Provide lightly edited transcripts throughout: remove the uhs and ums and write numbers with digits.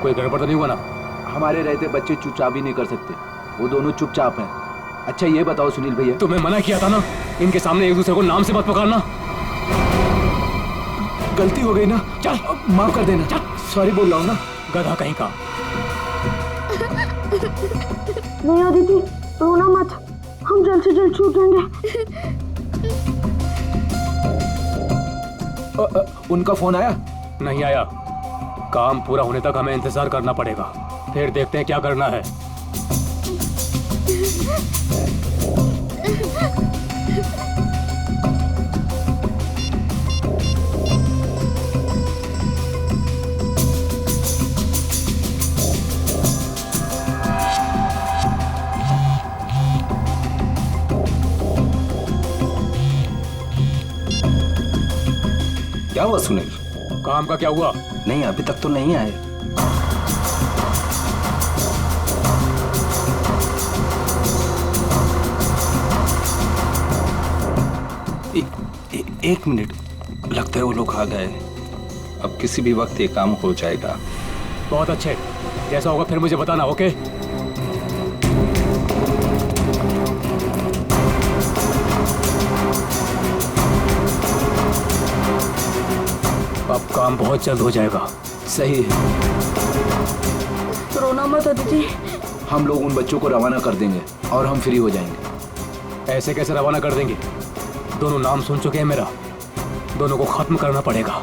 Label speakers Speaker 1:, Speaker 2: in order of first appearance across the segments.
Speaker 1: कोई गड़बड़ तो नहीं हुआ ना?
Speaker 2: हमारे रहते बच्चे चुपचाप भी नहीं कर सकते, वो दोनों चुपचाप हैं। अच्छा ये बताओ सुनील भैया,
Speaker 1: तुम्हें मना किया था ना इनके सामने एक दूसरे को नाम से मत पुकारना।
Speaker 2: गलती हो गई ना,
Speaker 1: चल
Speaker 2: माफ कर देना।
Speaker 1: चल।
Speaker 2: सॉरी बोल रहा हूँ ना।
Speaker 1: गधा कहीं का।
Speaker 3: नहीं अदिति, रोना मत, हम जल्द से जल्द छूट जाएंगे।
Speaker 2: उनका फोन आया?
Speaker 1: नहीं आया। काम पूरा होने तक हमें इंतजार करना पड़ेगा, फिर देखते हैं क्या करना है।
Speaker 4: क्या हुआ सुनील?
Speaker 1: काम का क्या हुआ?
Speaker 4: नहीं अभी तक तो नहीं आए। एक मिनट, लगता है वो लोग आ गए। अब किसी भी वक्त ये काम हो जाएगा।
Speaker 1: बहुत अच्छे, जैसा होगा फिर मुझे बताना। ओके? अब काम बहुत जल्द हो जाएगा।
Speaker 2: सही है,
Speaker 3: रोना मत अदिति।
Speaker 2: हम लोग उन बच्चों को रवाना कर देंगे और हम फ्री हो जाएंगे।
Speaker 1: ऐसे कैसे रवाना कर देंगे? दोनों नाम सुन चुके हैं मेरा, दोनों को खत्म करना पड़ेगा।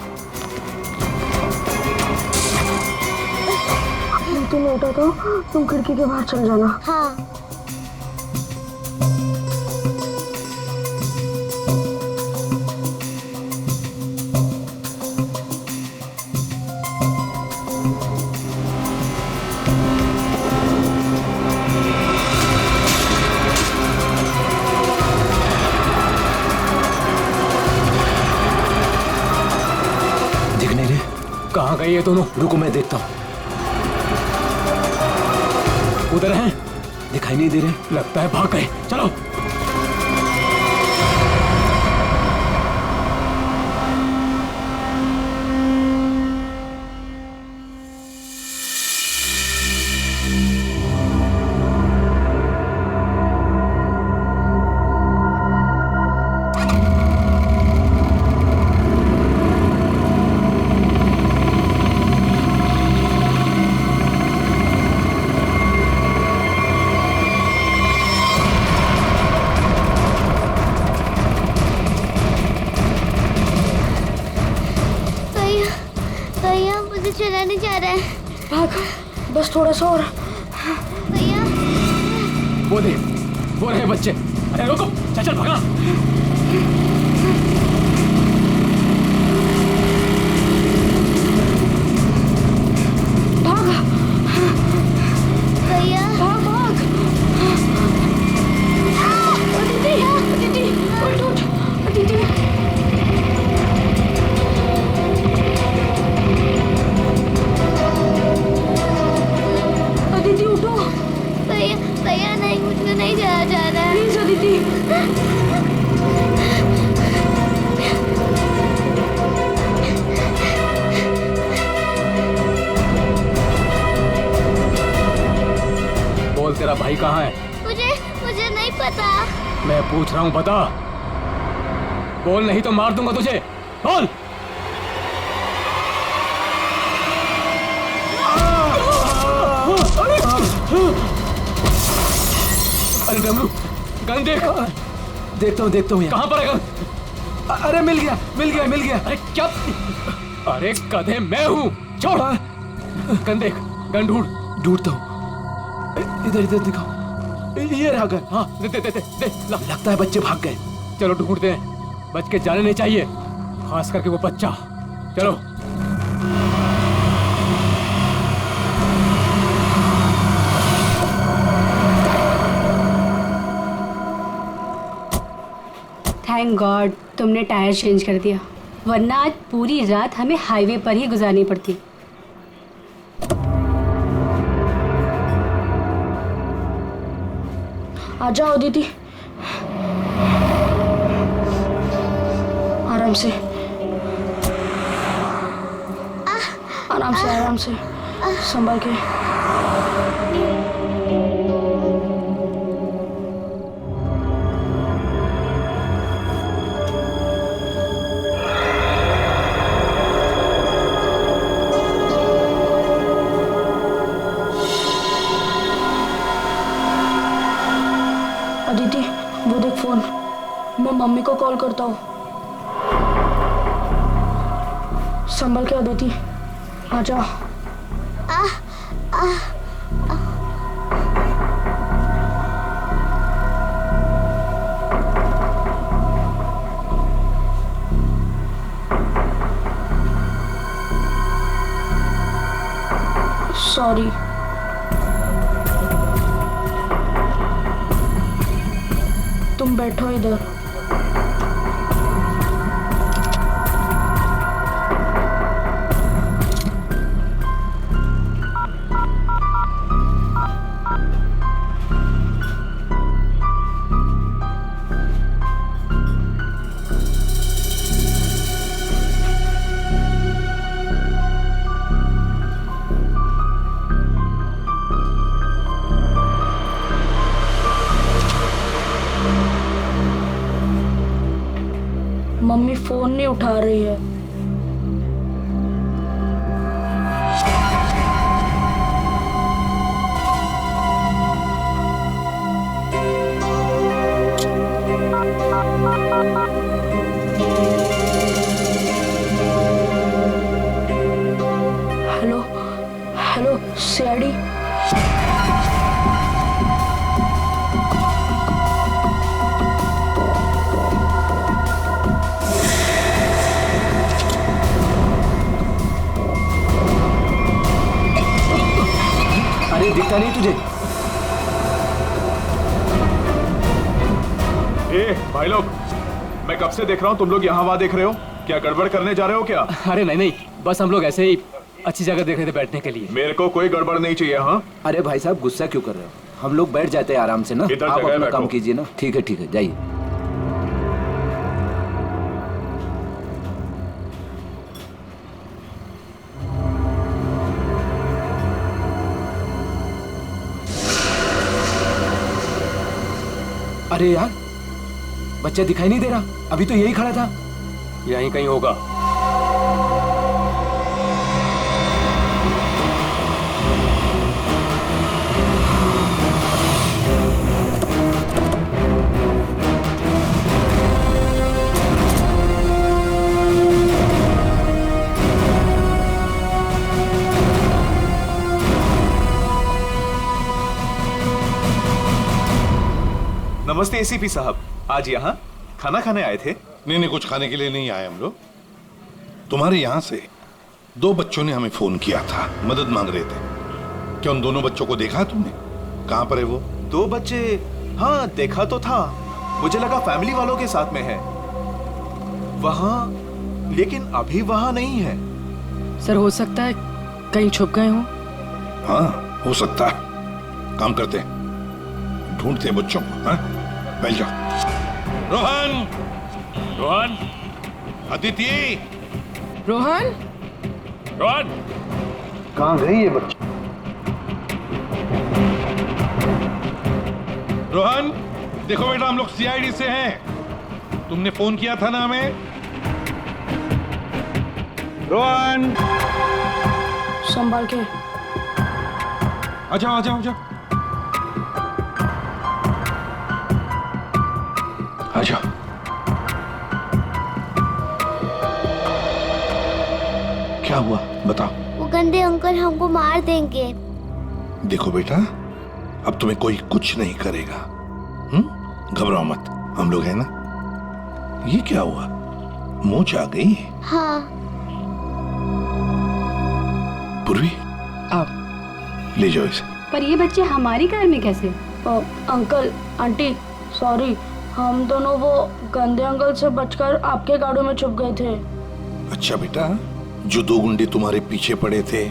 Speaker 3: तुम उठा तो तुम खिड़की के बाहर चल जाना।
Speaker 5: हाँ।
Speaker 1: कहाँ गए ये दोनों?
Speaker 2: रुको मैं देखता हूँ।
Speaker 1: उधर हैं?
Speaker 2: दिखाई नहीं दे रहे।
Speaker 1: लगता है भाग गए। चलो।
Speaker 5: चलाने जा रहा है।
Speaker 3: भाग, बस थोड़ा सा और।
Speaker 5: भैया
Speaker 1: वो दे, वो रहे बच्चे। अरे रुको, चल चल भागा।
Speaker 3: भाग
Speaker 5: भैया,
Speaker 3: भाग भाग। अदिति, अदिति, उठ उठ, अदिति।
Speaker 5: भैया नहीं, मुझको नहीं जाया जा रहा है।
Speaker 3: प्लीज अदिति।
Speaker 1: बोल, तेरा भाई कहाँ है?
Speaker 5: मुझे नहीं पता।
Speaker 1: मैं पूछ रहा हूँ, बता। बोल, नहीं तो मार दूंगा तुझे। बोल। अरे डमरू, गन देख।
Speaker 2: देखता हूँ
Speaker 1: कहाँ पर है गन?
Speaker 2: अरे मिल गया।
Speaker 1: अरे क्या? अरे गधे, मैं हूँ। छोड़। गन देख, गन
Speaker 2: ढूंढता हूँ। इधर दिखाओ। ये रहा गन।
Speaker 1: हाँ, दे
Speaker 2: लगता है बच्चे भाग गए।
Speaker 1: चलो ढूंढते हैं। बच के जाने नहीं चाहिए, खास करके वो बच्चा। चलो।
Speaker 6: थैंक गॉड तुमने टायर चेंज कर दिया, वरना आज पूरी रात हमें हाईवे पर ही गुजारनी पड़ती।
Speaker 3: आ जाओ दीदी, आराम से, आराम से, आराम से। संभाल के। अदिति, वो देख फोन। मैं मम्मी को कॉल करता हूँ। संभल के अदिति, आ जाओ। सॉरी। तुम बैठो इधर। मम्मी फोन नहीं उठा रही है। Hello hello CID.
Speaker 2: अरे दिखता नहीं तुझे?
Speaker 7: ए भाई लोग, मैं कब से देख रहा हूँ तुम लोग यहाँ वहाँ देख रहे हो। क्या गड़बड़ करने जा रहे हो क्या?
Speaker 1: अरे नहीं, बस हम लोग ऐसे ही अच्छी जगह देख रहे थे बैठने के लिए।
Speaker 7: मेरे को कोई गड़बड़ नहीं चाहिए। हाँ,
Speaker 2: अरे भाई साहब, गुस्सा क्यों कर रहे हो? हम लोग बैठ जाते हैं आराम से ना।
Speaker 7: इधर
Speaker 2: आप
Speaker 7: जगह
Speaker 2: अपना काम
Speaker 7: बैठो।
Speaker 2: कीजिए ना। ठीक है, जाइए। अरे यार, बच्चा दिखाई नहीं दे रहा। अभी तो यही खड़ा था।
Speaker 1: यहीं कहीं होगा।
Speaker 7: नमस्ते एसीपी साहब, आज यहाँ खाना खाने आए थे?
Speaker 8: नहीं, कुछ खाने के लिए नहीं आए हम लोग। तुम्हारे यहाँ से 2 बच्चों ने हमें फोन किया था, मदद मांग रहे थे। क्या उन दोनों बच्चों को देखा तुमने? कहाँ पर है वो?
Speaker 7: 2 बच्चे? हाँ, देखा तो था। मुझे लगा फैमिली वालों के साथ में है वहाँ, लेकिन अभी वहाँ नहीं है।
Speaker 3: सर, हो सकता है कहीं छुप गए हों।
Speaker 8: हाँ, हो सकता है। काम करते हैं, ढूंढते हैं बच्चों को। हाँ, बैठ जाओ। रोहन, अदिति,
Speaker 3: रोहन,
Speaker 2: कहाँ गई ये बच्चा?
Speaker 8: रोहन, देखो बेटा, हम लोग सीआईडी से हैं। तुमने फोन किया था ना हमें? रोहन,
Speaker 3: संभाल के।
Speaker 8: आ जाओ। अच्छा, क्या हुआ बताओ।
Speaker 5: वो गंदे अंकल हमको मार देंगे।
Speaker 8: देखो बेटा, अब तुम्हें कोई कुछ नहीं करेगा। घबराओ मत, हम लोग हैं ना। ये क्या हुआ, मोच आ गई?
Speaker 5: हाँ।
Speaker 8: पूर्वी,
Speaker 3: आओ।
Speaker 8: ले जाओ इसे।
Speaker 6: पर ये बच्चे हमारी कार में कैसे?
Speaker 3: अंकल, आंटी, सॉरी, हम दोनों वो गंदे अंकल से बचकर आपके गाड़ी में छुप गए थे।
Speaker 8: अच्छा बेटा, जो 2 गुंडे तुम्हारे पीछे पड़े थे,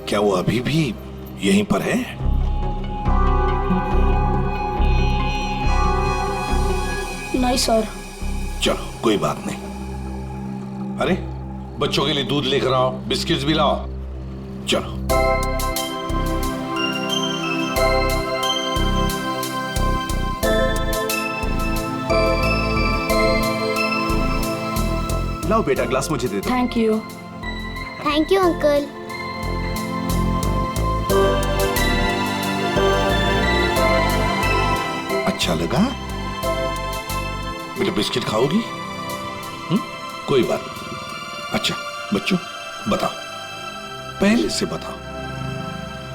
Speaker 8: क्या वो अभी भी यहीं पर है?
Speaker 3: नहीं सर।
Speaker 8: चलो, कोई बात नहीं। अरे, बच्चों के लिए दूध लेकर आओ, बिस्किट्स भी लाओ। चलो।
Speaker 7: लाओ बेटा, ग्लास मुझे दे दो।
Speaker 3: Thank you.
Speaker 5: Thank you uncle.
Speaker 8: अच्छा लगा? बेटा बिस्किट खाओगी? कोई बात नहीं। अच्छा बच्चों बताओ, पहले से बताओ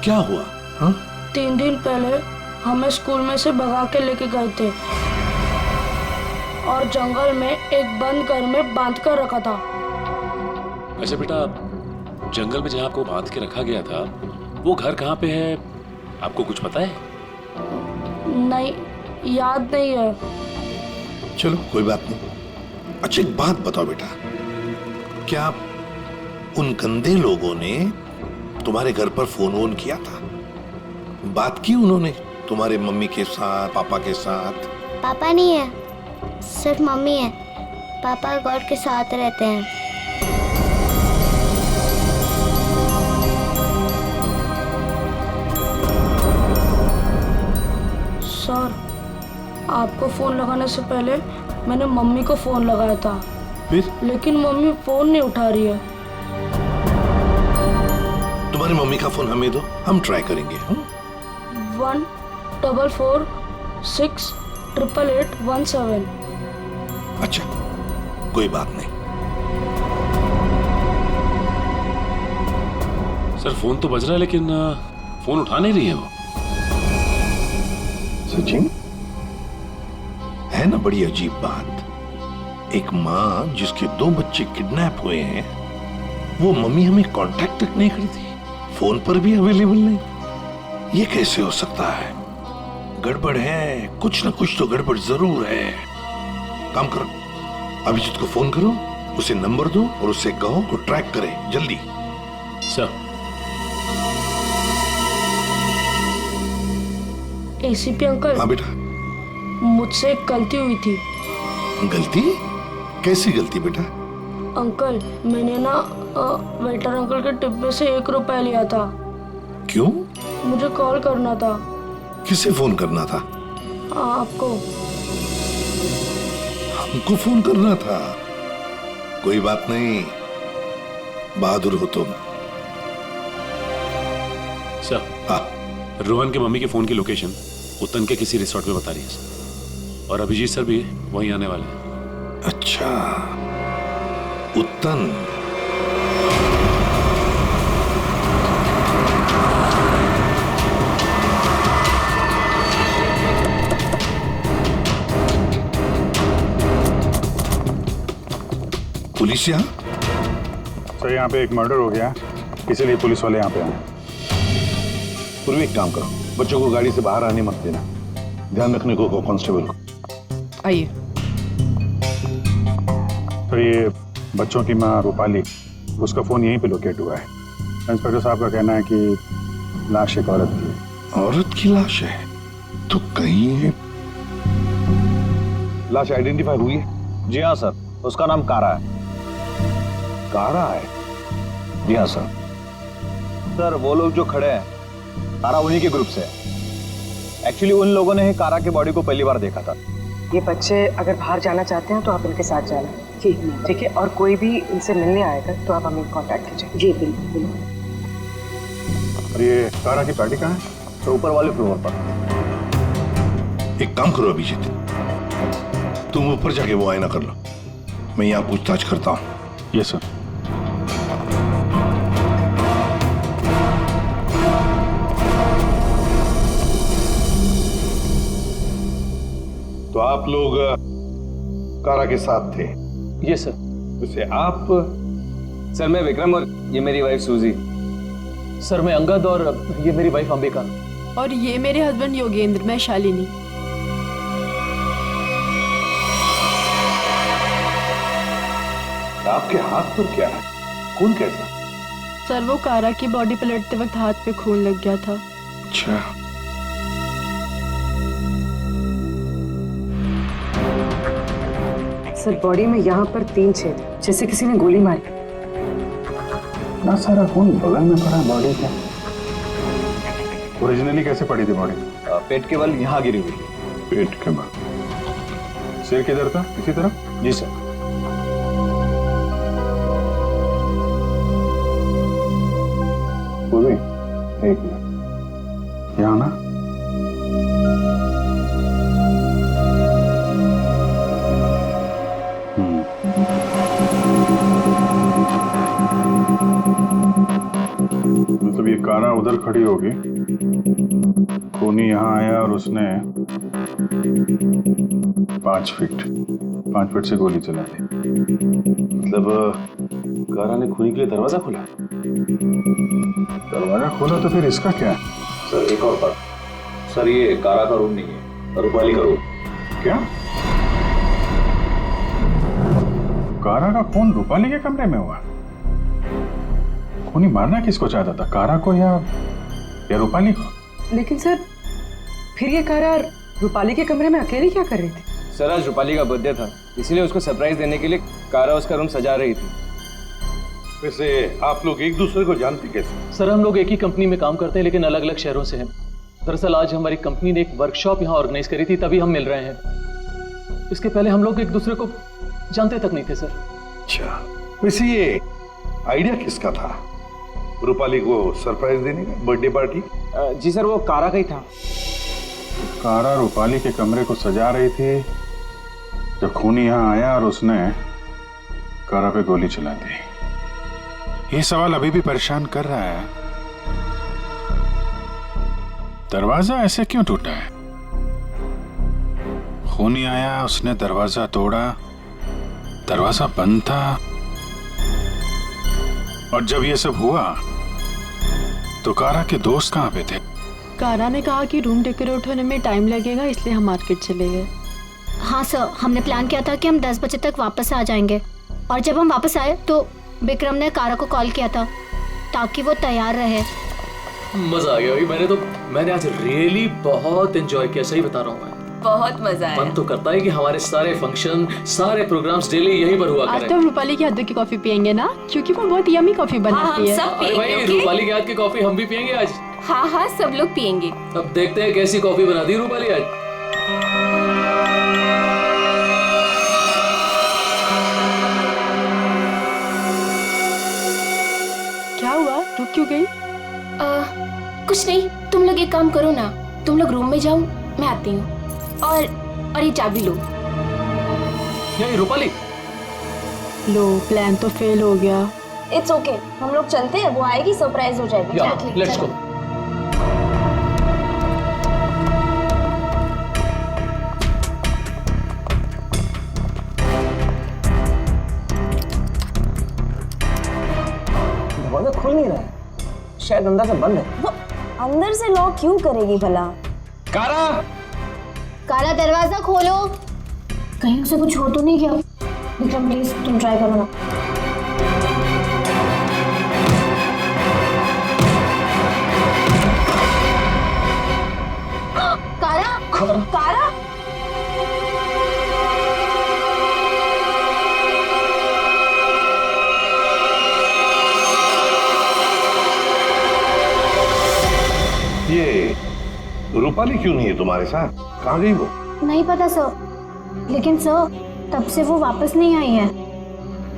Speaker 8: क्या हुआ? हाँ?
Speaker 3: 3 दिन पहले हमें स्कूल में से भगा के लेके गए थे और जंगल में एक बंद घर में बांध कर रखा था।
Speaker 9: अच्छा बेटा, जंगल में जहाँ आपको बांध के रखा गया था वो घर कहाँ पे है, आपको कुछ पता है?
Speaker 3: नहीं, याद नहीं है।
Speaker 8: चलो कोई बात नहीं। अच्छा एक बात बताओ बेटा, क्या उन गंदे लोगों ने तुम्हारे घर पर फोन वोन किया था? बात की उन्होंने तुम्हारे मम्मी के साथ, पापा के साथ?
Speaker 5: पापा नहीं है, सिर्फ मम्मी है। पापा गॉड के साथ रहते हैं।
Speaker 3: सर, आपको फोन लगाने से पहले मैंने मम्मी को फोन लगाया था,
Speaker 8: फिर
Speaker 3: लेकिन मम्मी फोन नहीं उठा रही है।
Speaker 8: तुम्हारी मम्मी का फोन हमें दो, हम ट्राई करेंगे।
Speaker 3: 144688817।
Speaker 8: अच्छा कोई बात नहीं।
Speaker 9: सर फोन तो बज रहा है लेकिन फोन उठा नहीं रही है वो।
Speaker 8: सचिन, है ना बड़ी अजीब बात, एक माँ जिसके 2 बच्चे किडनैप हुए हैं वो मम्मी हमें कांटेक्ट तक नहीं करती, फोन पर भी अवेलेबल नहीं। ये कैसे हो सकता है? गड़बड़ है, कुछ ना कुछ तो गड़बड़ जरूर है। काम करो, अभिजीत को फोन करो, उसे नंबर दो और उससे कहो वो ट्रैक करे जल्दी।
Speaker 9: सर।
Speaker 3: ACP uncle.
Speaker 8: हाँ बेटा।
Speaker 3: मुझसे एक गलती हुई थी।
Speaker 8: गलती? कैसी गलती बेटा?
Speaker 3: अंकल, मैंने ना वेटर अंकल के टिप में से 1 रुपया लिया था।
Speaker 8: क्यों?
Speaker 3: मुझे कॉल करना था।
Speaker 8: किसे फोन करना था?
Speaker 3: आपको।
Speaker 8: हमको फोन करना था? कोई बात नहीं, बहादुर हो तुम।
Speaker 9: सर।
Speaker 8: हाँ।
Speaker 9: रोहन के मम्मी के फोन की लोकेशन उत्तन के किसी रिसोर्ट में बता रही है सर, और अभिजीत सर भी वहीं आने वाले हैं।
Speaker 8: अच्छा, उत्तन। पुलिस यहाँ?
Speaker 10: सर यहाँ पे एक मर्डर हो गया, इसीलिए पुलिस वाले यहाँ पे आए।
Speaker 8: पूर्वी एक काम करो, बच्चों को गाड़ी से बाहर आने मत देना, ध्यान रखने को कहो कांस्टेबल को।
Speaker 11: आइए।
Speaker 10: तो ये बच्चों की माँ रूपाली, उसका फोन यहीं पे लोकेट हुआ है। इंस्पेक्टर साहब का कहना है कि लाश एक औरत की है।
Speaker 8: औरत की लाश है? तो कहीं
Speaker 12: लाश आइडेंटिफाई हुई है? जी हाँ सर, उसका नाम कारा है।
Speaker 8: कारा है?
Speaker 12: जी हाँ सर। सर वो लोग जो खड़े हैं, कारा उन्हीं के ग्रुप से है। एक्चुअली उन लोगों ने ही कारा के बॉडी को पहली बार देखा था।
Speaker 11: ये बच्चे अगर बाहर जाना चाहते हैं तो आप इनके साथ जाना। ठीक है, और कोई भी इनसे मिलने आएगा तो आप हमें कांटेक्ट कीजिए। जी बिल्कुल।
Speaker 10: और ये कारा की पार्टी कहाँ है?
Speaker 12: तो ऊपर वाले फ्लोर पर।
Speaker 8: एक काम करो अभिजीत, तुम ऊपर जाके वो आईना कर लो, मैं यहाँ पूछताछ करता हूँ।
Speaker 10: Yes sir.
Speaker 8: तो आप लोग कारा के साथ थे?
Speaker 12: ये सर।
Speaker 8: वैसे आप?
Speaker 12: सर मैं विक्रम और ये मेरी वाइफ सूजी। सर मैं अंगद और ये मेरी वाइफ अंबिका।
Speaker 11: और ये मेरे हस्बैंड योगेंद्र, मैं शालिनी।
Speaker 8: आपके हाथ पर क्या है? खून कैसा?
Speaker 11: सर वो कारा की बॉडी पलटते वक्त हाथ पे खून लग गया था।
Speaker 8: अच्छा।
Speaker 11: सर बॉडी में यहाँ पर 3 छेद, जैसे किसी ने गोली मारी।
Speaker 10: इतना सारा खून बगल में पड़ा बॉडी के। ओरिजिनली कैसे पड़ी थी बॉडी?
Speaker 12: पेट के बल यहाँ गिरी हुई थी।
Speaker 10: पेट के बल। सिर किधर था? इसी तरफ?
Speaker 12: जी सर।
Speaker 10: पूरी एक मिनट यहाँ ना। मतलब ये कारा उधर खड़ी होगी, खूनी यहाँ आया और उसने 5 फीट से गोली चला दी।
Speaker 9: मतलब कारा ने खूनी के लिए दरवाजा खोला?
Speaker 10: दरवाजा खोला तो फिर इसका क्या है?
Speaker 12: सर एक और बात, सर ये कारा का रूम नहीं है, रूपाली का रूम।
Speaker 10: क्या? कारा का खून रूपाली के कमरे में हुआ? खूनी मारना किसको चाहता था, कारा को या रूपाली को?
Speaker 11: लेकिन सर फिर ये कारा रूपाली के कमरे में अकेली क्या कर रही थी?
Speaker 12: सर आज रूपाली का बर्थडे था, इसलिए उसको सरप्राइज देने के लिए कारा उसका रूम सजा रही थी।
Speaker 8: वैसे आप लोग एक दूसरे को जानते कैसे?
Speaker 13: सर हम लोग एक ही कंपनी में काम करते हैं लेकिन अलग अलग शहरों से हैं। दरअसल आज हमारी कंपनी ने एक वर्कशॉप यहाँ ऑर्गेनाइज करी थी, तभी हम मिल रहे हैं। इसके पहले हम लोग एक दूसरे को जानते तक नहीं थे सर।
Speaker 8: अच्छा, वैसे ये आइडिया किसका था, रूपाली को सरप्राइज देने का, बर्थडे पार्टी?
Speaker 12: जी सर वो कारा का ही था।
Speaker 10: कारा रूपाली के कमरे को सजा रही थी जब खूनी यहाँ आया और उसने कारा पे गोली चला दी। ये सवाल अभी भी परेशान कर रहा है, दरवाजा ऐसे क्यों टूटा है? खूनी आया, उसने दरवाजा तोड़ा, दरवाजा बंद था, और जब ये सब हुआ तो कारा के दोस्त कहाँ पे थे?
Speaker 14: कारा ने कहा कि रूम डेकोरेट होने में टाइम लगेगा, इसलिए हम मार्केट चले गए।
Speaker 5: हाँ सर, हमने प्लान किया था कि हम 10 बजे तक वापस आ जाएंगे, और जब हम वापस आए तो विक्रम ने कारा को कॉल किया था ताकि वो तैयार रहे।
Speaker 13: मजा आ गया भाई, मैंने आज रियली बहुत एंजॉय किया, सही बता रहा हूँ मैं।
Speaker 14: बहुत मजा आया।
Speaker 13: मन तो करता है कि हमारे सारे फंक्शन, सारे प्रोग्राम्स डेली यहीं पर हुआ करें।
Speaker 14: आज तो रूपाली के हाथ की कॉफी पियेंगे ना, क्योंकि वो बहुत यम्मी कॉफी बनाती है।
Speaker 13: अरे भाई रूपाली के हाथ की कॉफी हम भी पियेंगे आज।
Speaker 14: हाँ हाँ सब लोग पियेंगे।
Speaker 13: अब देखते हैं कैसी कॉफी बनाती है रूपाली आज।
Speaker 14: क्या हुआ, रुक क्यों गई?
Speaker 15: कुछ नहीं, तुम लोग एक काम करो ना, तुम लोग रूम में जाओ, मैं आती हूँ। और ये चाबी लो।
Speaker 13: ये रूपाली,
Speaker 14: लो प्लान तो फेल हो गया।
Speaker 3: इट्स ओके, हम लोग चलते हैं, वो आएगी सरप्राइज हो जाएगी।
Speaker 13: Let's go.
Speaker 11: दरवाजा खुल नहीं रहा है, शायद अंदर से बंद है।
Speaker 3: वो अंदर से लॉक क्यों करेगी भला?
Speaker 5: कारा दरवाजा खोलो।
Speaker 3: कहीं उसे कुछ हो तो नहीं गया? विक्रम प्लीज तुम ट्राई करो ना।
Speaker 5: कारा, कारा,
Speaker 8: ये रूपाली क्यों नहीं है तुम्हारे साथ? कहाँ गई वो?
Speaker 5: नहीं पता सर, लेकिन सर तब से वो वापस नहीं आई है।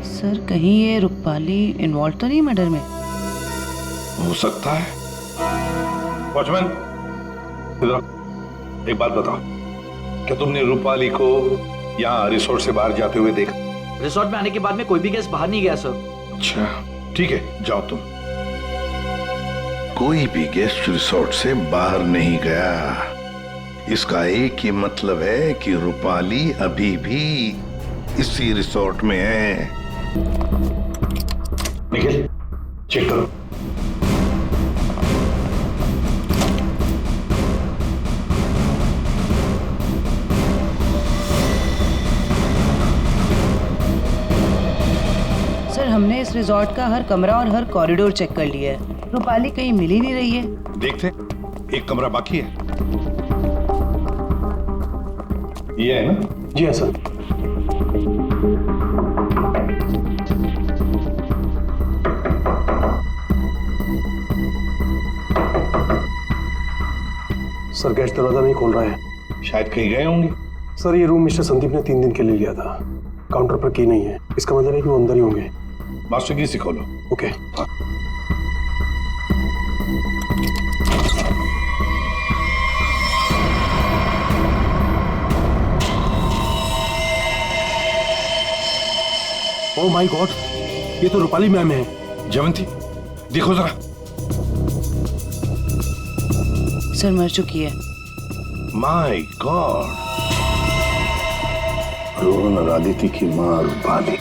Speaker 11: सर कहीं ये रूपाली इन्वॉल्व तो नहीं मर्डर में?
Speaker 8: हो सकता है। वॉचमैन, एक बात बताओ, क्या तुमने रूपाली को यहाँ रिसोर्ट से बाहर जाते हुए देखा?
Speaker 2: रिसोर्ट में आने के बाद में कोई भी गेस्ट बाहर नहीं गया सर।
Speaker 8: अच्छा ठीक है, जाओ तुम। कोई भी गेस्ट रिसोर्ट से बाहर नहीं गया, इसका एक ही मतलब है कि रूपाली अभी भी इसी रिसोर्ट में है। निखिल, चेक करो।
Speaker 11: सर हमने इस रिजॉर्ट का हर कमरा और हर कॉरिडोर चेक कर लिया है, रूपाली कहीं मिल ही नहीं रही है।
Speaker 8: देखते, एक कमरा बाकी है। ये है ना?
Speaker 13: जी हाँ सर।
Speaker 16: सर गैस दरवाजा नहीं खोल रहा है।
Speaker 8: शायद कहीं गए होंगे।
Speaker 16: सर ये रूम मिस्टर संदीप ने 3 दिन के लिए लिया था, काउंटर पर की नहीं है, इसका मतलब है कि वो अंदर ही होंगे।
Speaker 8: मास्टर की से खोलो।
Speaker 16: ओके। ओह माय गॉड, ये तो रूपाली मैम है।
Speaker 8: जयवंती देखो जरा।
Speaker 17: सर मर चुकी है।
Speaker 8: माय गॉड, रोहन और आदित्य की मां रूपाली।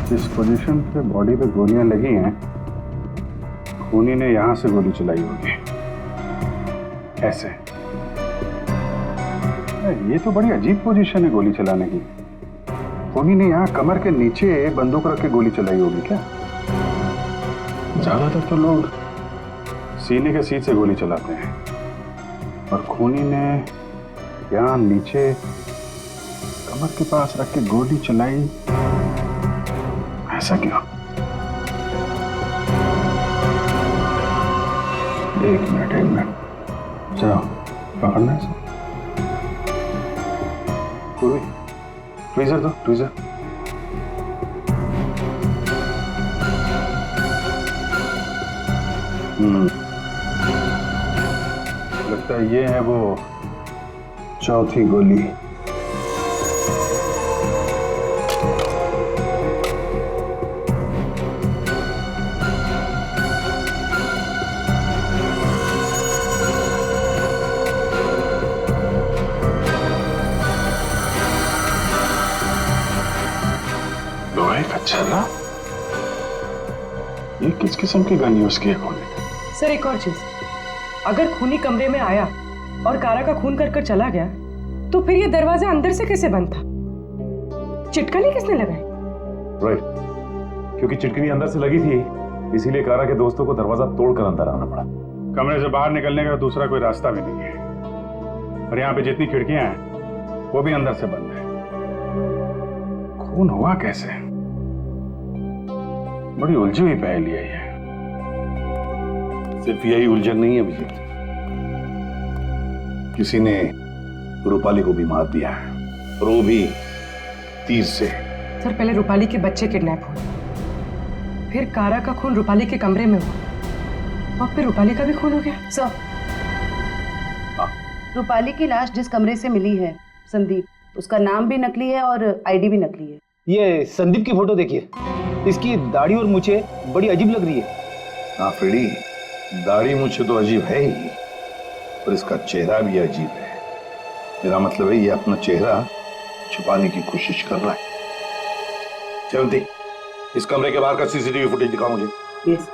Speaker 10: जिस पोजीशन पे बॉडी पे गोलियां लगी हैं, खूनी ने यहां से गोली चलाई होगी। ऐसे ये तो बड़ी अजीब पोजीशन है गोली चलाने की। खूनी ने यहाँ कमर के नीचे बंदूक रख के गोली चलाई होगी क्या? ज्यादातर तो लोग सीने के सीट से गोली चलाते हैं, और खूनी ने यहाँ नीचे कमर के पास रख के गोली चलाई। ऐसा क्यों? एक मिनट चलो पकड़ना है। ट्वीजर दो, ट्वीजर। लगता है ये है वो चौथी गोली। चला, ये किस किस्म की गन यूज की है खूनी ने?
Speaker 11: सर एक और चीज, अगर खूनी कमरे में आया और कारा का खून कर चला गया, तो फिर ये दरवाजा अंदर से कैसे बंद था? चिटकनी किसने लगाई?
Speaker 10: राइट, क्योंकि चिटकनी अंदर से लगी थी, इसीलिए कारा के दोस्तों को दरवाजा तोड़कर अंदर आना पड़ा। कमरे से बाहर निकलने का दूसरा कोई रास्ता भी नहीं है, और यहाँ पे जितनी खिड़कियां हैं वो भी अंदर से बंद है। खून हुआ कैसे? बड़ी उलझी हुई पहेली है ये।
Speaker 8: सिर्फ यही उलझन नहीं है अभिजीत, किसी ने रूपाली को भी मार दिया है, और वो भी तीर से।
Speaker 11: सर पहले रूपाली के बच्चे किडनैप हुए, फिर कारा का खून रूपाली के कमरे में हुआ, और फिर रूपाली का भी खून हो गया।
Speaker 17: सर रूपाली की लाश जिस कमरे से मिली है, संदीप, उसका नाम भी नकली है और आईडी भी नकली है।
Speaker 12: ये संदीप की फोटो देखिए, इसकी दाढ़ी और मूछें बड़ी अजीब लग रही है।
Speaker 8: हाँ फ्रेडी, दाढ़ी मूछें तो अजीब है ही, पर इसका चेहरा भी अजीब है। मेरा मतलब है ये अपना चेहरा छुपाने की कोशिश कर रहा है। जयवंती, इस कमरे के बाहर का सीसीटीवी फुटेज दिखाओ मुझे।
Speaker 11: यस।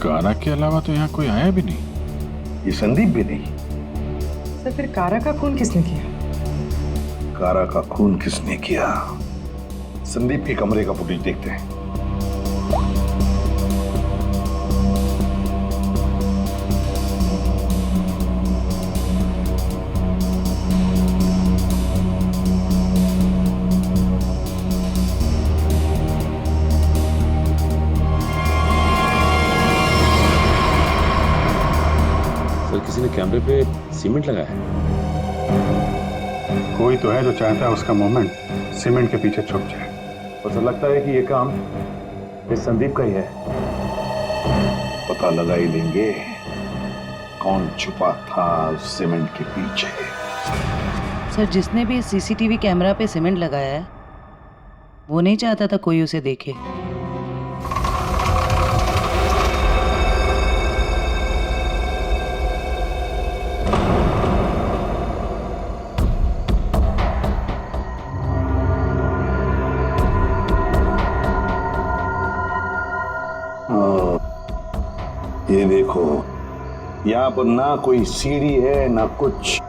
Speaker 10: कारा के अलावा तो यहाँ कोई आया भी नहीं।
Speaker 8: ये संदीप भी नहीं।
Speaker 11: सर फिर कारा का खून किसने किया?
Speaker 8: कारा का खून किसने किया? संदीप के कमरे का फुटेज देखते हैं।
Speaker 9: किसी ने कैमरे पे सीमेंट लगाया है।
Speaker 10: कोई तो है जो चाहता है उसका मूवमेंट सीमेंट के पीछे छुप जाए।
Speaker 1: और तो लगता है कि ये काम इस संदीप का ही है।
Speaker 8: पता लगा ही लेंगे कौन छुपा था सीमेंट के पीछे।
Speaker 17: सर जिसने भी सीसीटीवी कैमरा पे सीमेंट लगाया है, वो नहीं चाहता था कोई उसे देखे।
Speaker 8: ये देखो, यहाँ पर ना कोई सीढ़ी है ना कुछ,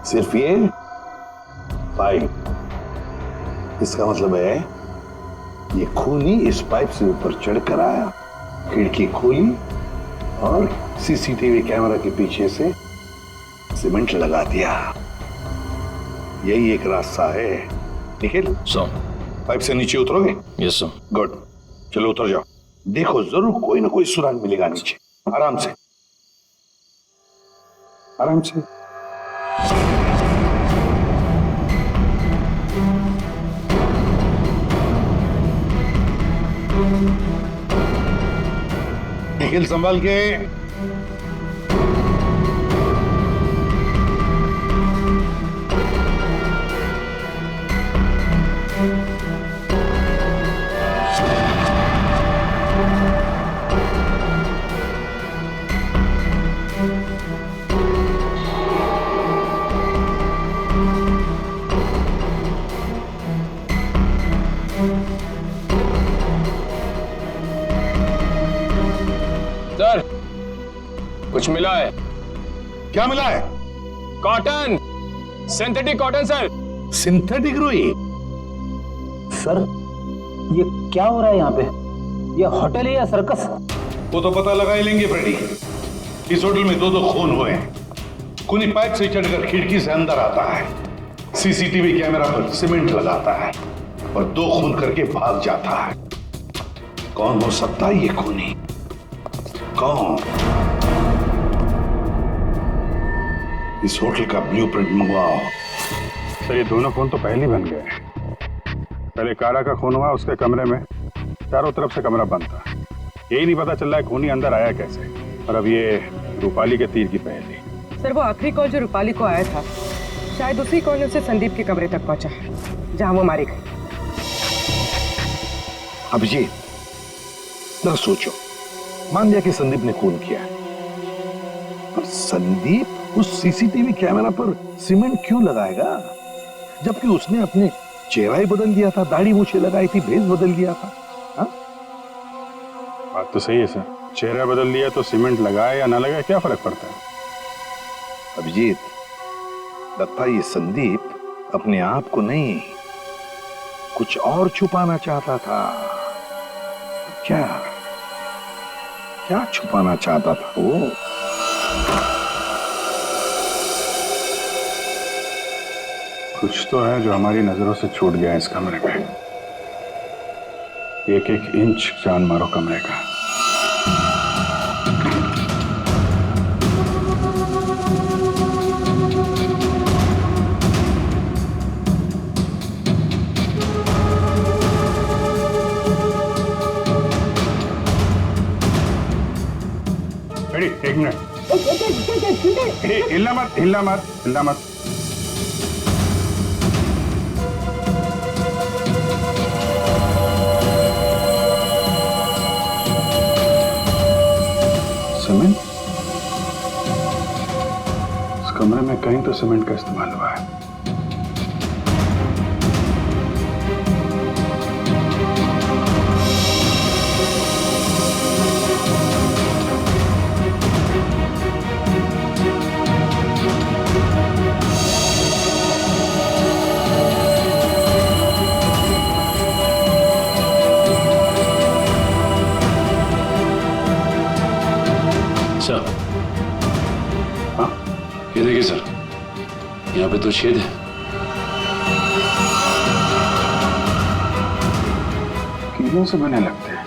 Speaker 8: सिर्फ ये पाइप। इसका मतलब है ये खूनी इस पाइप से ऊपर चढ़कर आया, खिड़की खोली और सीसीटीवी कैमरा के पीछे से सीमेंट लगा दिया। यही एक रास्ता है। निखिल
Speaker 4: सर,
Speaker 8: पाइप से नीचे उतरोगे?
Speaker 4: Yes sir.
Speaker 8: गुड, चलो उतर जाओ। देखो जरूर कोई ना कोई सुराग मिलेगा नीचे। आराम से, आराम से। निखिल संभाल के।
Speaker 1: सर, कुछ मिला है।
Speaker 8: क्या मिला है?
Speaker 1: Cotton, synthetic cotton sir.
Speaker 8: Synthetic रुई?
Speaker 12: सर, ये क्या हो रहा है यहाँ पे? ये होटल है या सर्कस?
Speaker 8: वो तो पता लगा ही लेंगे फ्रेडी। इस होटल में 2 खून हुए हैं। खूनी पाइप से चढ़कर खिड़की से अंदर आता है, सीसीटीवी कैमरा पर सीमेंट लगाता है और 2 खून करके भाग जाता है। कौन हो सकता है ये खूनी? कौन? इस होटल का ब्लूप्रिंट मंगवाओ।
Speaker 10: सर, ये दोनों खून तो पहले बन गए। पहले कारा का खून हुआ, उसके कमरे में चारों तरफ से कमरा बंद था। यही नहीं पता चल रहा है खूनी अंदर आया कैसे। और अब ये रूपाली के तीर की पहेली।
Speaker 11: सर, वो आखिरी कॉल जो रूपाली को आया था, शायद उसी कॉल में उसे संदीप के कमरे तक पहुंचा, जहां वो मारी गई।
Speaker 8: अभिजीत, जरा सोचो, मान लिया कि संदीप ने खून किया, पर संदीप उस सीसीटीवी कैमरा पर सीमेंट क्यों लगाएगा, जबकि उसने अपने चेहरा ही बदल दिया था, दाढ़ी मूछें लगाई थी, भेष बदल दिया था। हा?
Speaker 10: बात तो सही है सर, चेहरा बदल दिया तो सीमेंट लगाए या ना लगाए क्या फर्क पड़ता है?
Speaker 8: अभिजीत, लगता है ये संदीप अपने आप को नहीं, कुछ और छुपाना चाहता था। क्या क्या छुपाना चाहता था वो?
Speaker 10: कुछ तो है जो हमारी नजरों से छूट गया इस कमरे में। एक एक इंच जान मारो कमरे का। एक मिनट, हिलना मत, हिलना मत, हिलना मत। सीमेंट? इस कमरे में कहीं तो सीमेंट का इस्तेमाल हुआ है।
Speaker 9: सर, हाँ, ये देखिए सर, यहाँ पे तो छेद है।
Speaker 10: कीलों से बने लगते हैं।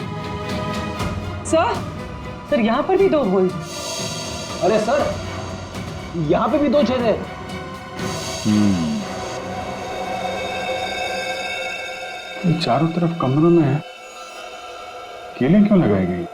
Speaker 11: सर, यहाँ पर भी 2 होल।
Speaker 12: अरे सर, यहाँ पे भी 2 छेद है।
Speaker 10: चारों तरफ कमरों में कीलें क्यों लगाई गई?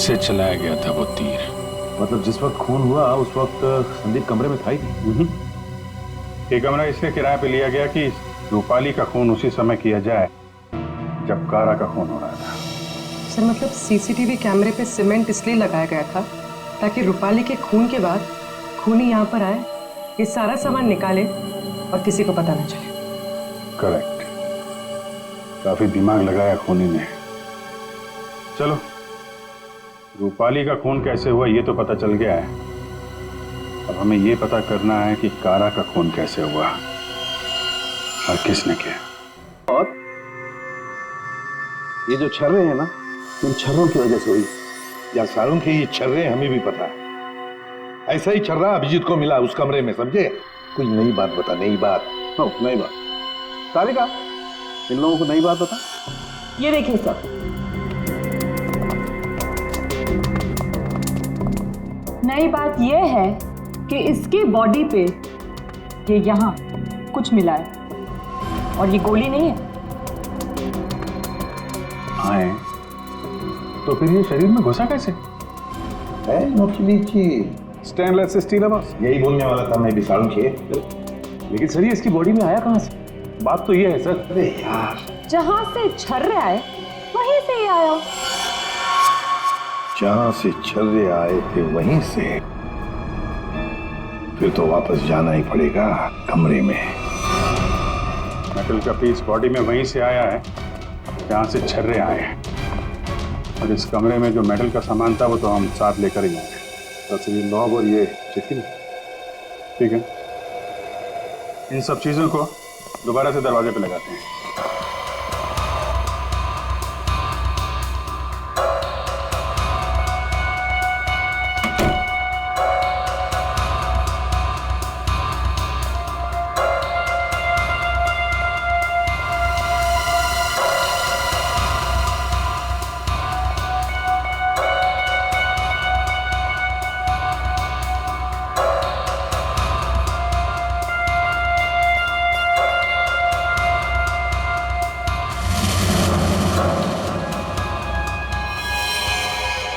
Speaker 10: से चलाया गया था वो तीर?
Speaker 18: मतलब जिस वक्त खून हुआ उस वक्त संदीप कमरे में था ही नहीं।
Speaker 10: ये कमरा इसलिए किराए पे लिया गया कि रूपाली का खून उसी समय किया जाए जब कारा का खून हो रहा था।
Speaker 11: सर मतलब सीसीटीवी कैमरे पे सीमेंट इसलिए लगाया गया था ताकि रूपाली के खून के बाद खूनी यहाँ पर आए, ये सारा सामान निकाले और किसी को पता न चले।
Speaker 10: करेक्ट, काफी दिमाग लगाया खूनी ने। चलो, रूपाली का खून कैसे हुआ ये तो पता चल गया है, अब हमें ये पता करना है कि कारा का खून कैसे हुआ और किसने किया।
Speaker 8: और ये जो छर्रे हैं ना, इन छर्रों की वजह से हुई। या सारों के ये छर्रे हमें भी पता है। ऐसा ही छर्रा अभिजीत को मिला उस कमरे में, समझे? कोई नई बात बता, नई बात। हाँ, नई बात। तारिका, इन लोगों को नई बात बता।
Speaker 19: ये देखिए सर, नई बात यह है कि इसकी बॉडी पे ये यहाँ कुछ मिला है और ये गोली नहीं है।
Speaker 10: हाँ, तो फिर ये शरीर में घुसा कैसे?
Speaker 8: है नोचली चीज, स्टेनलेस स्टील है बस। यही बोलने वाला था मैं भी सारुण के।
Speaker 18: लेकिन सर ये इसकी बॉडी में आया कहाँ से? बात तो ये है सर।
Speaker 8: अरे यार,
Speaker 19: जहां से छर्रे आए वहीं से ही आया।
Speaker 8: जहां से छर्रे आए थे वहीं से, फिर तो वापस जाना ही पड़ेगा कमरे में।
Speaker 10: मेटल का पीस बॉडी में वहीं से आया है जहां से छर्रे आए हैं, और इस कमरे में जो मेटल का सामान था वो तो हम साथ लेकर ही आए।
Speaker 18: तो ये नॉब और ये चिट्ठी,
Speaker 10: ठीक है, इन सब चीजों को दोबारा से दरवाजे पे लगाते हैं।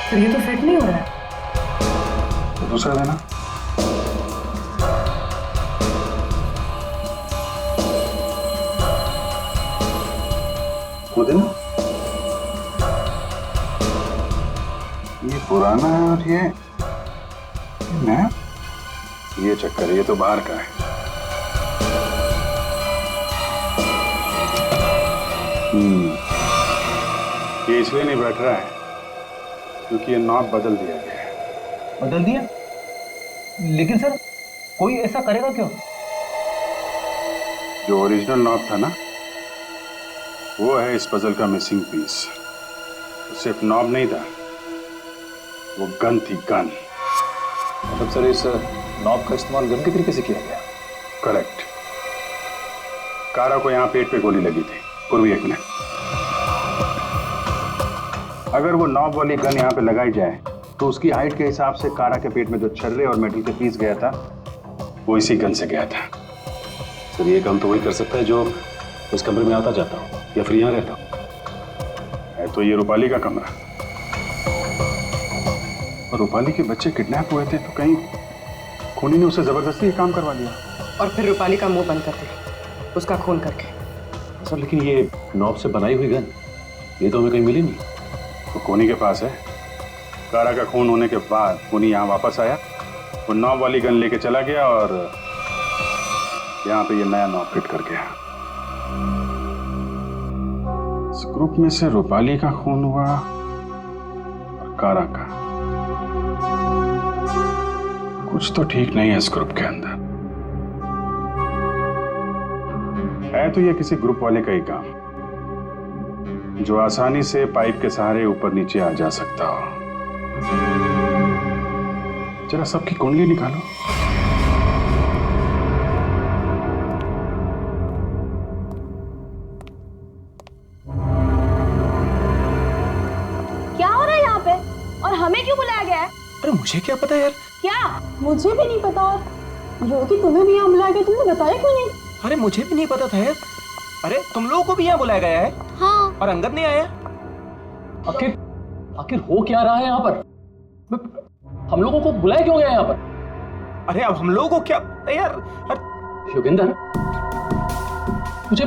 Speaker 11: तो ये तो फिट नहीं हो रहा है।
Speaker 10: तो दूसरा देना।
Speaker 8: वो देना।
Speaker 10: ये पुराना है और ये नया। ये चक्कर है, ये तो बाहर का है। ये इसलिए नहीं बैठ रहा है क्योंकि ये नॉब बदल दिया गया है।
Speaker 12: बदल दिया? लेकिन सर कोई ऐसा करेगा क्यों?
Speaker 10: जो ओरिजिनल नॉब था ना, वो है इस पजल का मिसिंग पीस। सिर्फ नॉब नहीं था, वो गन थी, गन।
Speaker 12: मतलब सर इस नॉब का इस्तेमाल गन के तरीके से किया गया?
Speaker 10: करेक्ट। कारा को यहाँ पेट पे गोली लगी थी। पूर्वी, एक मिनट। अगर वो नॉब वाली गन यहाँ पे लगाई जाए तो उसकी हाइट के हिसाब से कारा के पेट में जो छर्रे और मेटल के पीस गया था वो इसी गन से गया था।
Speaker 18: सर ये काम तो वही कर सकता है जो उस कमरे में आता जाता हो या फिर यहाँ रहता हो।
Speaker 10: है तो ये रूपाली का कमरा, और रूपाली के बच्चे किडनैप हुए थे तो कहीं खूनी ने उसे जबरदस्ती ये काम करवा दिया
Speaker 11: और फिर रूपाली का मुंह बंद कर दिया उसका खून करके।
Speaker 18: सर लेकिन ये नॉब से बनाई हुई गन, ये तो हमें कहीं मिली नहीं।
Speaker 10: तो खूनी के पास है। कारा का खून होने के बाद खूनी यहाँ वापस आया, वो नॉब वाली गन लेके चला गया और यहाँ पे ये नया नॉब फिट कर गया। इस ग्रुप में से रूपाली का खून हुआ और कारा का। कुछ तो ठीक नहीं है इस ग्रुप के अंदर। है तो ये किसी ग्रुप वाले का ही काम जो आसानी से पाइप के सहारे ऊपर नीचे आ जा सकता हो। जरा सबकी कुंडली निकालो।
Speaker 3: क्या हो रहा है यहाँ पे और हमें क्यों बुलाया गया है?
Speaker 7: अरे मुझे क्या पता यार।
Speaker 3: क्या? मुझे भी नहीं पता। और रोकी, तुम्हें भी यहाँ बुलाया गया, तुमने बताया क्यों नहीं?
Speaker 7: अरे मुझे भी नहीं पता था यार। अरे तुम लोगों को भी यहाँ बुलाया गया है?
Speaker 5: हाँ।
Speaker 7: और अंगद नहीं आया?
Speaker 13: आखिर हो क्या रहा है यहाँ पर? हम लोगों को बुलाया क्यों गया यहाँ पर?
Speaker 7: अरे अब हम लोगों को क्या यार?
Speaker 13: योगेंद्र, मुझे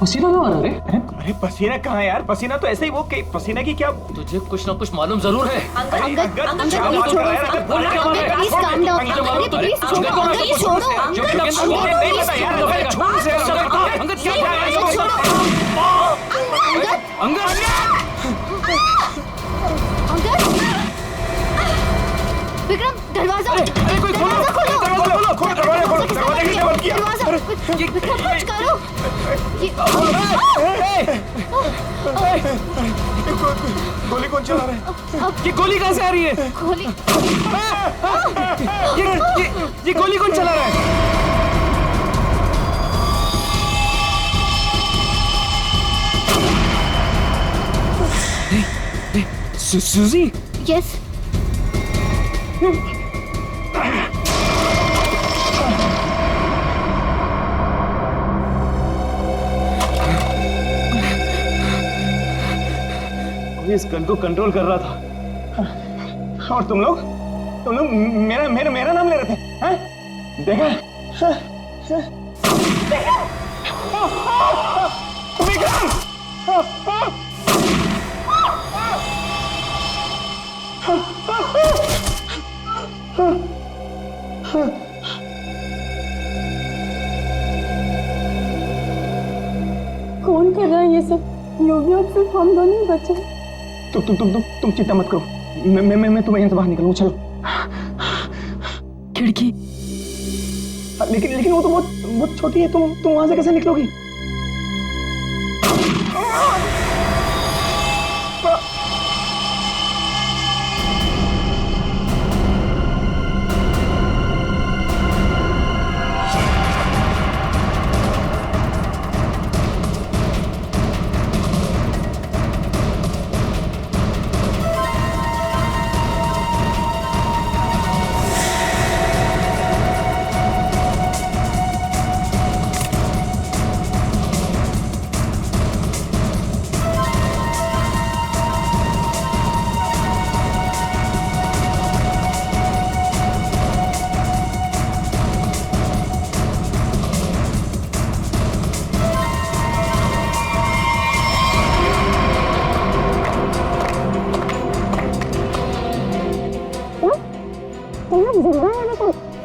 Speaker 13: पसीना क्यों आ रहा है?
Speaker 7: अरे पसीना कहाँ है यार? पसीना तो ऐसे ही वो पसीना की क्या?
Speaker 13: तुझे कुछ ना कुछ मालूम जरूर है।
Speaker 5: विक्रम, दरवाजा!
Speaker 7: अरे कोई खोलो! दरवाजा खोलो! दरवाजा किसने बंद किया?
Speaker 5: विक्रम, कुछ करो!
Speaker 7: गोली कौन चला रहा है? ये गोली कहाँ से आ रही है?
Speaker 5: गोली!
Speaker 7: ये गोली कौन चला रहा है?
Speaker 2: सुजी?
Speaker 5: यस।
Speaker 7: इस गन को कंट्रोल कर रहा था और तुम लोग मेरा नाम ले रहे थे, हैं? देखा? विक्रम!
Speaker 14: कौन कर रहा है ये सब? योगी अब सिर्फ हम दोनों ही बचे।
Speaker 7: तुम चिंता मत करो, मैं तुम्हें यहाँ से बाहर निकलूंगा। चलो।
Speaker 14: खिड़की।
Speaker 7: लेकिन वो तो बहुत छोटी है, तुम वहां से कैसे निकलोगी?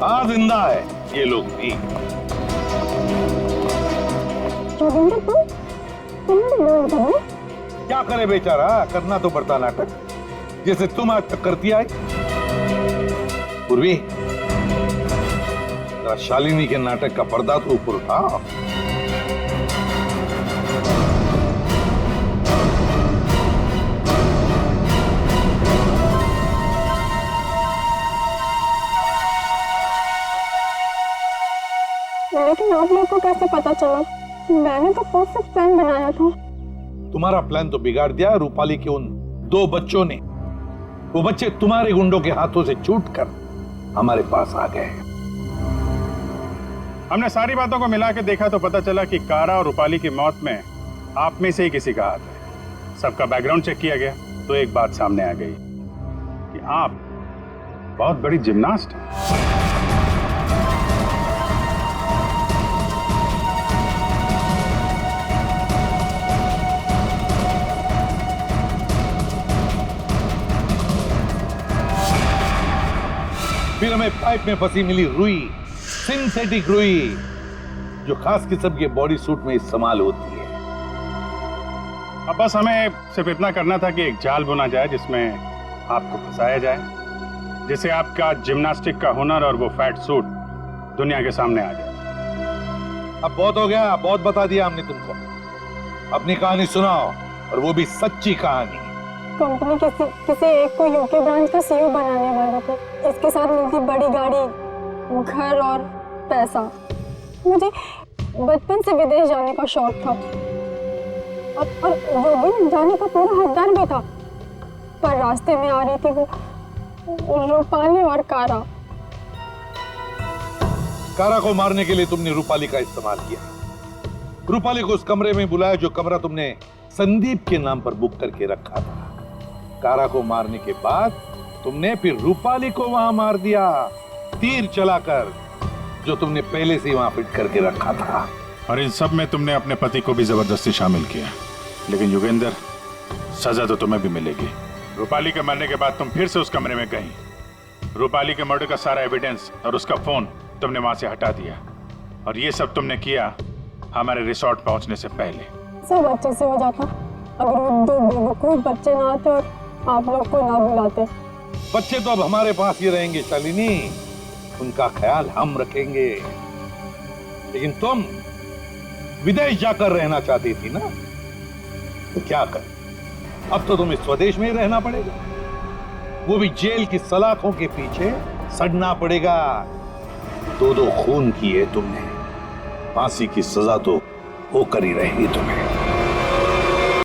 Speaker 8: हाँ जिंदा है ये लोग भी। क्या करे बेचारा, करना तो पड़ता नाटक, जैसे तुम आज तक करती आए। पूर्वी, शालिनी के नाटक का पर्दा तो ऊपर उठा।
Speaker 14: लेकिन आप लोग को कैसे पता चला? मैंने तो परफेक्ट प्लान बनाया था।
Speaker 8: तुम्हारा प्लान तो बिगाड़ दिया रूपाली के उन 2 बच्चों ने। वो बच्चे तुम्हारे गुंडों के हाथों से छूटकर हमारे पास आ गए।
Speaker 10: हमने सारी बातों को मिला के देखा तो पता चला कि कारा और रूपाली की मौत में आप में से ही किसी का हाथ है। सबका बैकग्राउंड चेक किया गया तो एक बात सामने आ गई कि आप बहुत बड़ी जिम्नास्ट हैं।
Speaker 8: फिर हमें पाइप में फंसी मिली रुई, सिंथेटिक रुई, जो खास किस्म के बॉडी सूट में इस्तेमाल होती है।
Speaker 10: अब बस हमें सिर्फ इतना करना था कि एक जाल बुना जाए जिसमें आपको फंसाया जाए, जिससे आपका जिम्नास्टिक का हुनर और वो फैट सूट दुनिया के सामने आ जाए।
Speaker 8: अब बहुत हो गया, बहुत बता दिया हमने तुमको। अपनी कहानी सुनाओ, और वो भी सच्ची कहानी।
Speaker 14: कंपनी किसी एक को यूके ब्रांच का सीईओ बनाने वाला था। इसके साथ मिलती बड़ी गाड़ी, घर और पैसा। मुझे बचपन से विदेश जाने का शौक था और योगी जाने का पूरा हकदार भी था, पर रास्ते में आ रही थी वो रूपाली और कारा।
Speaker 8: कारा को मारने के लिए तुमने रूपाली का इस्तेमाल किया। रूपाली को उस कमरे में बुलाया जो कमरा तुमने संदीप के नाम पर बुक करके रखा था। कारा को मारने के बाद तुमने फिर रूपाली को वहां मार दिया, तीर चलाकर, जो तुमने पहले से वहां फिट करके रखा था।
Speaker 10: और इन सब में तुमने अपने पति को भी जबरदस्ती शामिल किया। लेकिन योगेंद्र, सजा तो तुम्हें भी मिलेगी। रूपाली के मरने के बाद तुम फिर से उस कमरे में गई। रूपाली के मर्डर का सारा एविडेंस और उसका फोन तुमने वहां से हटा दिया। और ये सब तुमने किया हमारे रिसोर्ट पहुंचने से पहले।
Speaker 14: सब अच्छे से हो जाता अगर वो दो बेवकूफ बच्चे ना आते और आप लोग को ना बुलाते।
Speaker 8: बच्चे तो अब हमारे पास ही रहेंगे शालिनी, उनका ख्याल हम रखेंगे। लेकिन तुम विदेश जाकर रहना चाहती थी ना, तो क्या कर, अब तो तुम्हें स्वदेश में ही रहना पड़ेगा, वो भी जेल की सलाखों के पीछे सड़ना पड़ेगा। दो खून किए तुमने, फांसी की सजा तो होकर ही रहेगी तुम्हें।